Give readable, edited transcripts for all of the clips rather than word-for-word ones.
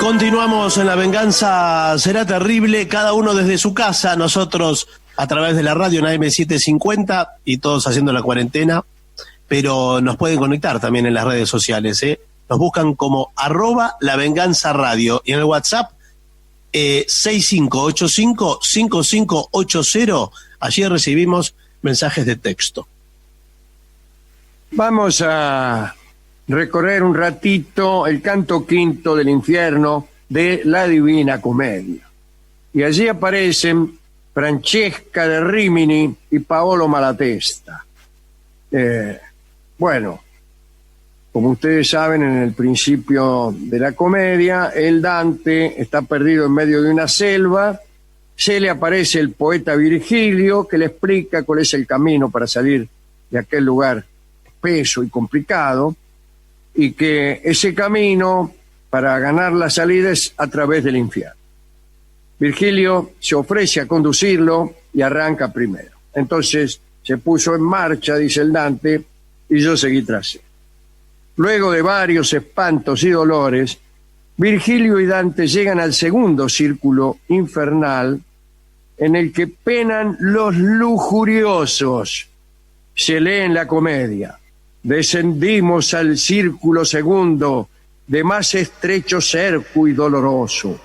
Continuamos en La Venganza Será Terrible, cada uno desde su casa, nosotros a través de la radio en AM750 y todos haciendo la cuarentena, pero nos pueden conectar también en las redes sociales, Nos buscan como @lavenganzaradio y en el WhatsApp 6585-5580, allí recibimos mensajes de texto. Vamos a recorrer un ratito el canto quinto del infierno de la Divina Comedia. Y allí aparecen Francesca de Rimini y Paolo Malatesta. Bueno, como ustedes saben, en el principio de la comedia, el Dante está perdido en medio de una selva, se le aparece el poeta Virgilio que le explica cuál es el camino para salir de aquel lugar espeso y complicado, y que ese camino para ganar la salida es a través del infierno. Virgilio se ofrece a conducirlo y arranca primero. Entonces se puso en marcha, dice el Dante, y yo seguí tras él. Luego de varios espantos y dolores, Virgilio y Dante llegan al segundo círculo infernal en el que penan los lujuriosos. Se lee en la comedia: descendimos al círculo segundo, de más estrecho cerco y doloroso.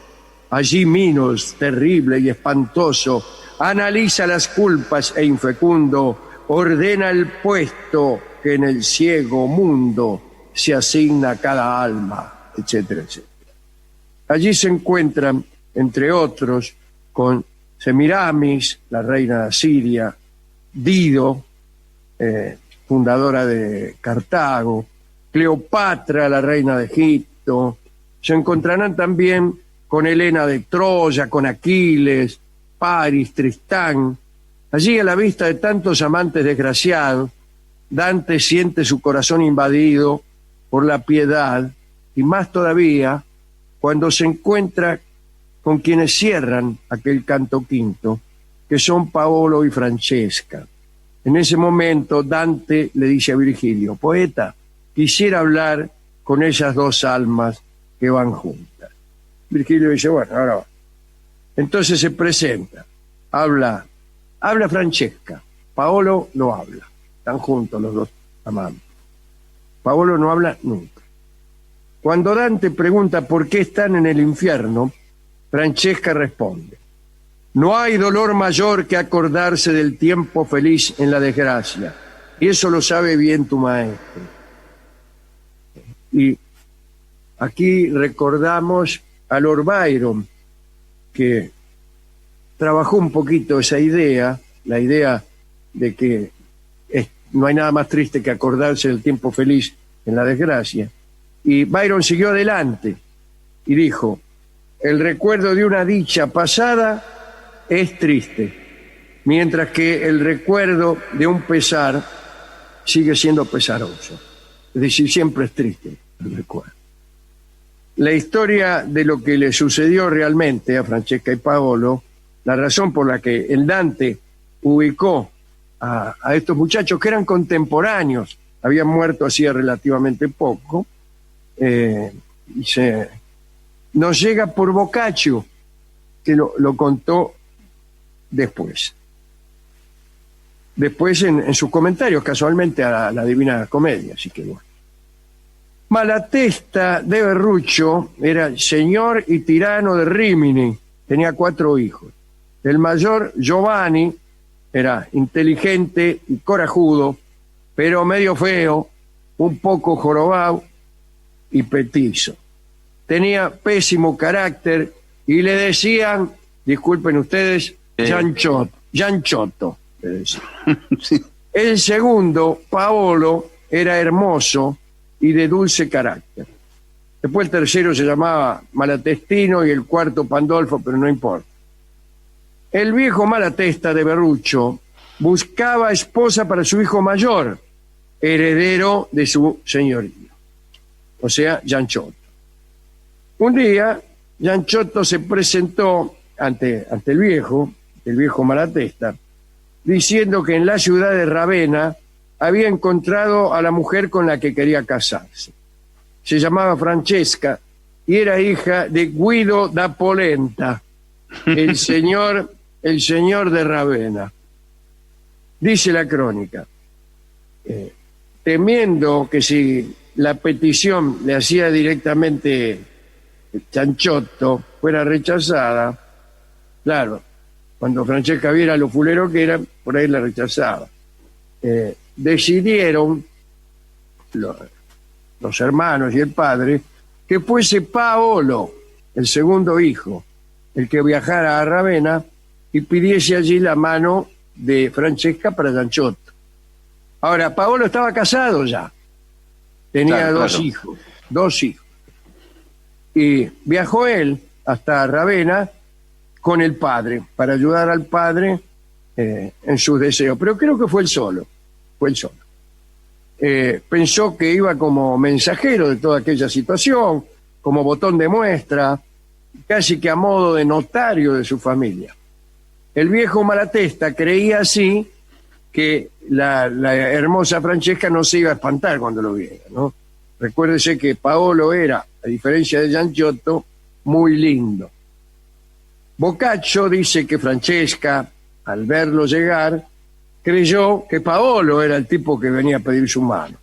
Allí Minos, terrible y espantoso, analiza las culpas e infecundo, ordena el puesto que en el ciego mundo se asigna a cada alma, etcétera, etcétera. Allí se encuentran, entre otros, con Semiramis, la reina de Asiria, Dido, fundadora de Cartago, Cleopatra, la reina de Egipto. Se encontrarán también con Helena de Troya, con Aquiles, Paris, Tristán. Allí, a la vista de tantos amantes desgraciados, Dante siente su corazón invadido por la piedad, y más todavía cuando se encuentra con quienes cierran aquel canto quinto, que son Paolo y Francesca. En ese momento Dante le dice a Virgilio: poeta, quisiera hablar con esas dos almas que van juntas. Virgilio dice: bueno, ahora va. Entonces se presenta, habla Francesca, Paolo no habla, están juntos los dos amantes. Paolo no habla nunca. Cuando Dante pregunta por qué están en el infierno, Francesca responde: no hay dolor mayor que acordarse del tiempo feliz en la desgracia, y eso lo sabe bien tu maestro. Y aquí recordamos a Lord Byron, que trabajó un poquito esa idea, la idea de que no hay nada más triste que acordarse del tiempo feliz en la desgracia. Y Byron siguió adelante y dijo: el recuerdo de una dicha pasada es triste, mientras que el recuerdo de un pesar sigue siendo pesaroso. Es decir, siempre es triste el recuerdo. La historia de lo que le sucedió realmente a Francesca y Paolo, la razón por la que el Dante ubicó a estos muchachos que eran contemporáneos, habían muerto hacía relativamente poco, nos llega por Boccaccio, que lo contó después en sus comentarios, casualmente a la Divina Comedia, así que bueno. Malatesta de Verruccio era señor y tirano de Rimini, tenía 4 hijos. El mayor, Giovanni, era inteligente y corajudo, pero medio feo, un poco jorobado y petizo. Tenía pésimo carácter y le decían, disculpen ustedes, Gianchotto. Le decían. Sí. El segundo, Paolo, era hermoso y de dulce carácter. Después el tercero se llamaba Malatestino y el cuarto Pandolfo, pero no importa. El viejo Malatesta de Verruccio buscaba esposa para su hijo mayor, heredero de su señorío, o sea, Gianchotto. Un día, Gianchotto se presentó ante el viejo Malatesta, diciendo que en la ciudad de Ravenna había encontrado a la mujer con la que quería casarse. Se llamaba Francesca y era hija de Guido da Polenta, el señor de Ravenna. Dice la crónica, temiendo que si la petición le hacía directamente Chanchotto fuera rechazada, claro, cuando Francesca viera lo fulero que era, por ahí la rechazaba. Decidieron los hermanos y el padre que fuese Paolo, el segundo hijo, el que viajara a Ravenna y pidiese allí la mano de Francesca para Chanchotto. Ahora, Paolo estaba casado ya, tenía dos hijos. Y viajó él hasta Ravenna con el padre, para ayudar al padre en sus deseos. Pero creo que fue él solo. Pensó que iba como mensajero de toda aquella situación, como botón de muestra, casi que a modo de notario de su familia. El viejo Malatesta creía así que la hermosa Francesca no se iba a espantar cuando lo viera, ¿no? Recuérdese que Paolo era, a diferencia de Chanchotto, muy lindo. Boccaccio dice que Francesca, al verlo llegar, creyó que Paolo era el tipo que venía a pedir su mano.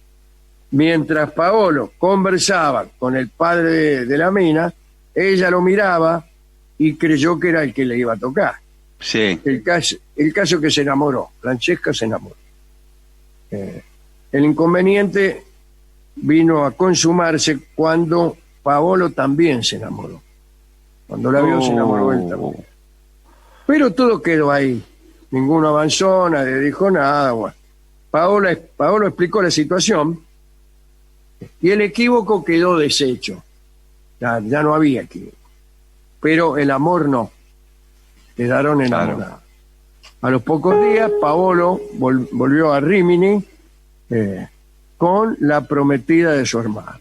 Mientras Paolo conversaba con el padre de la mina, ella lo miraba y creyó que era el que le iba a tocar. Sí. El caso que se enamoró, Francesca se enamoró. El inconveniente vino a consumarse cuando Paolo también se enamoró. Cuando la vio, se enamoró él también. Pero todo quedó ahí. Ninguno avanzó, nadie dijo nada. Bueno, Paolo explicó la situación y el equívoco quedó deshecho. Ya no había equívoco. Pero el amor no. Quedaron enamorados. Claro. A los pocos días, Paolo volvió a Rímini con la prometida de su hermano.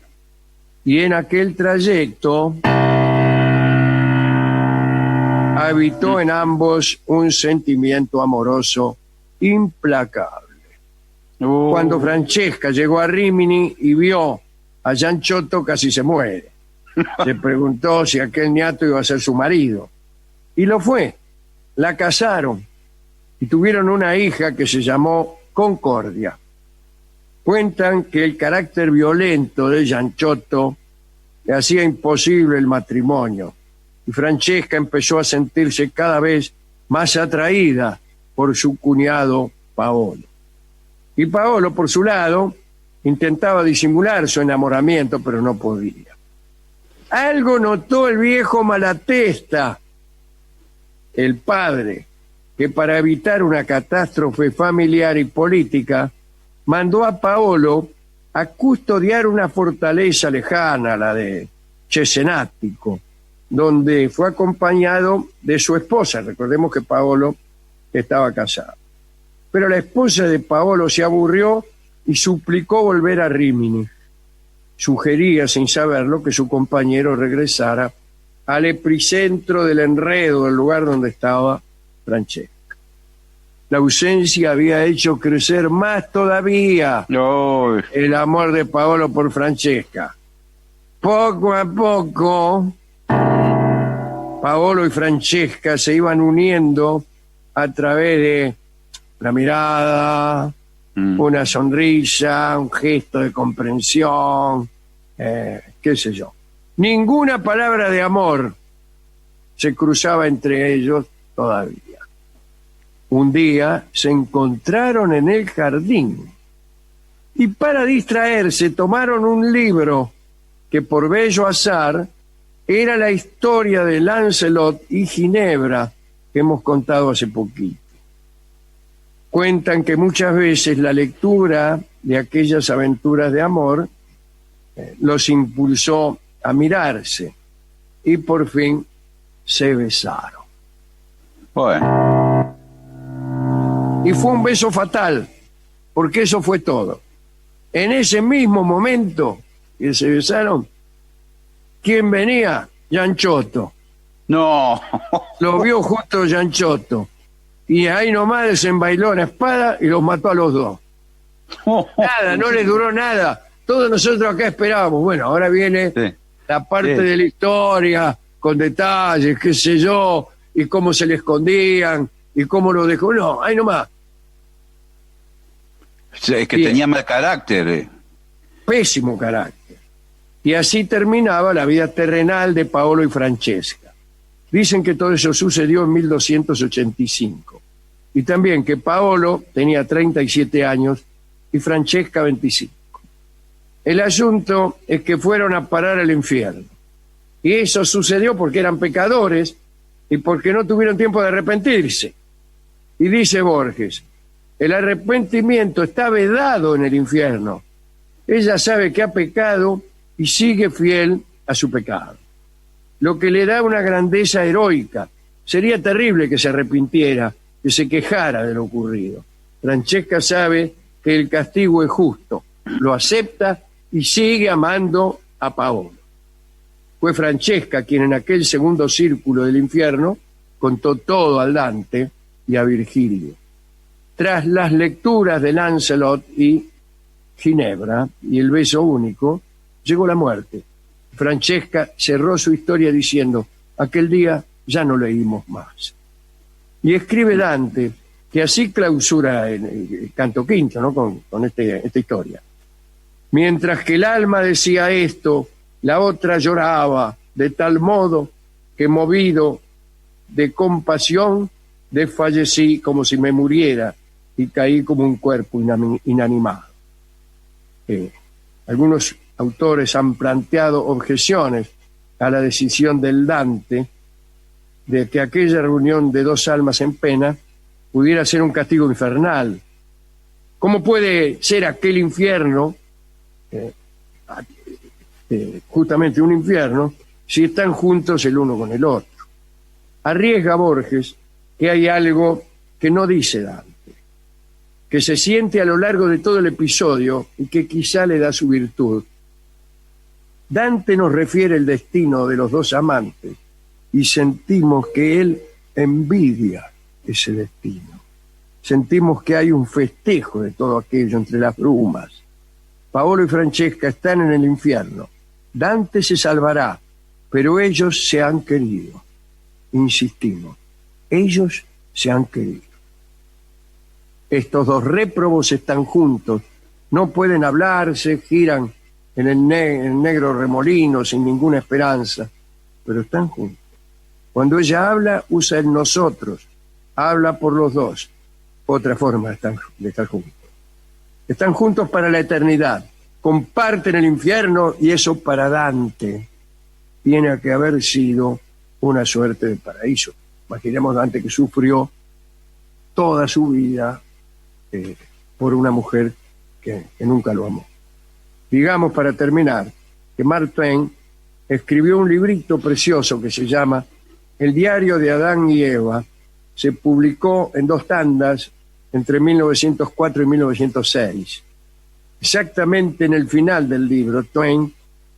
Y en aquel trayecto habitó en ambos un sentimiento amoroso implacable. Cuando Francesca llegó a Rímini y vio a Chanchotto, casi se muere. Se preguntó si aquel niato iba a ser su marido. Y lo fue. La casaron y tuvieron una hija que se llamó Concordia. Cuentan que el carácter violento de Chanchotto le hacía imposible el matrimonio y Francesca empezó a sentirse cada vez más atraída por su cuñado Paolo. Y Paolo, por su lado, intentaba disimular su enamoramiento, pero no podía. Algo notó el viejo Malatesta, el padre, que para evitar una catástrofe familiar y política, mandó a Paolo a custodiar una fortaleza lejana, la de Cesenatico, donde fue acompañado de su esposa. Recordemos que Paolo estaba casado. Pero la esposa de Paolo se aburrió y suplicó volver a Rímini. Sugería, sin saberlo, que su compañero regresara al epicentro del enredo, del lugar donde estaba Francesca. La ausencia había hecho crecer más todavía el amor de Paolo por Francesca. Poco a poco, Paolo y Francesca se iban uniendo a través de la mirada, una sonrisa, un gesto de comprensión, qué sé yo. Ninguna palabra de amor se cruzaba entre ellos todavía. Un día se encontraron en el jardín y para distraerse tomaron un libro que por bello azar era la historia de Lancelot y Ginebra que hemos contado hace poquito. Cuentan que muchas veces la lectura de aquellas aventuras de amor los impulsó a mirarse y por fin se besaron. Bueno. Y fue un beso fatal, porque eso fue todo. En ese mismo momento que se besaron, ¿quién venía? Chanchotto. No. Lo vio justo Chanchotto. Y ahí nomás desenvailó la espada y los mató a los dos. Nada, no les duró nada. Todos nosotros acá esperábamos. Bueno, ahora viene la parte Sí. de la historia, con detalles, qué sé yo, y cómo se le escondían, y cómo lo dejó. No, ahí nomás. Es que Bien. tenía mal carácter. Pésimo carácter. Y así terminaba la vida terrenal de Paolo y Francesca. Dicen que todo eso sucedió en 1285. Y también que Paolo tenía 37 años y Francesca 25. El asunto es que fueron a parar al infierno. Y eso sucedió porque eran pecadores y porque no tuvieron tiempo de arrepentirse. Y dice Borges, el arrepentimiento está vedado en el infierno. Ella sabe que ha pecado y sigue fiel a su pecado, lo que le da una grandeza heroica. Sería terrible que se arrepintiera, que se quejara de lo ocurrido. Francesca sabe que el castigo es justo, lo acepta y sigue amando a Paolo. Fue Francesca quien en aquel segundo círculo del infierno contó todo a Dante y a Virgilio. Tras las lecturas de Lancelot y Ginebra y el beso único, llegó la muerte. Francesca cerró su historia diciendo, aquel día ya no leímos más. Y escribe Dante, que así clausura el canto quinto, ¿no? con esta historia. Mientras que el alma decía esto, la otra lloraba de tal modo que movido de compasión desfallecí como si me muriera y caí como un cuerpo inanimado. Algunos autores han planteado objeciones a la decisión del Dante de que aquella reunión de dos almas en pena pudiera ser un castigo infernal. ¿Cómo puede ser aquel infierno justamente un infierno si están juntos el uno con el otro? Arriesga Borges que hay algo que no dice Dante, que se siente a lo largo de todo el episodio y que quizá le da su virtud. Dante nos refiere el destino de los dos amantes y sentimos que él envidia ese destino. Sentimos que hay un festejo de todo aquello entre las brumas. Paolo y Francesca están en el infierno. Dante se salvará, pero ellos se han querido. Insistimos, ellos se han querido. Estos dos réprobos están juntos, no pueden hablarse, giran en el negro remolino sin ninguna esperanza, pero están juntos. Cuando ella habla, usa el nosotros, habla por los dos. Otra forma de estar juntos. Están juntos para la eternidad, comparten el infierno y eso para Dante tiene que haber sido una suerte de paraíso. Imaginemos Dante que sufrió toda su vida por una mujer que nunca lo amó. Digamos, para terminar, que Mark Twain escribió un librito precioso que se llama El diario de Adán y Eva. Se publicó en 2 tandas entre 1904 y 1906. Exactamente en el final del libro, Twain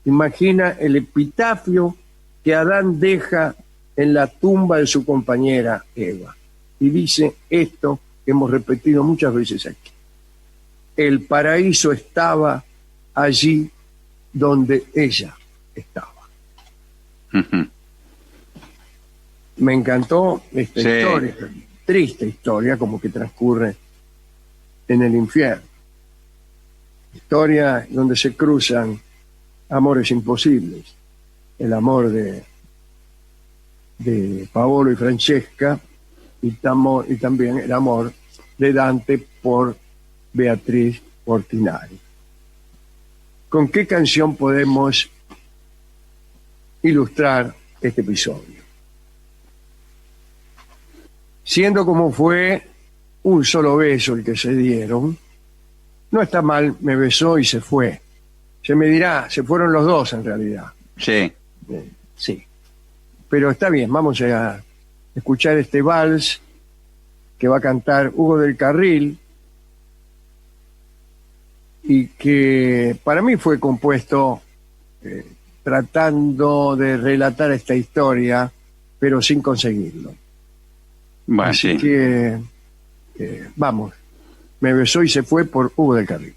imagina el epitafio que Adán deja en la tumba de su compañera Eva. Y dice esto que hemos repetido muchas veces aquí. El paraíso estaba allí donde ella estaba. Me encantó esta historia, triste historia, como que transcurre en el infierno. Historia donde se cruzan amores imposibles. El amor de Paolo y Francesca y también el amor de Dante por Beatriz Portinari. ¿Con qué canción podemos ilustrar este episodio? Siendo como fue un solo beso el que se dieron, no está mal, me besó y se fue. Se me dirá, se fueron los dos en realidad. Sí. Sí. Pero está bien, vamos a escuchar este vals que va a cantar Hugo del Carril y que para mí fue compuesto tratando de relatar esta historia, pero sin conseguirlo. Bueno, Así sí. que, vamos, me besó y se fue por Hugo del Carril.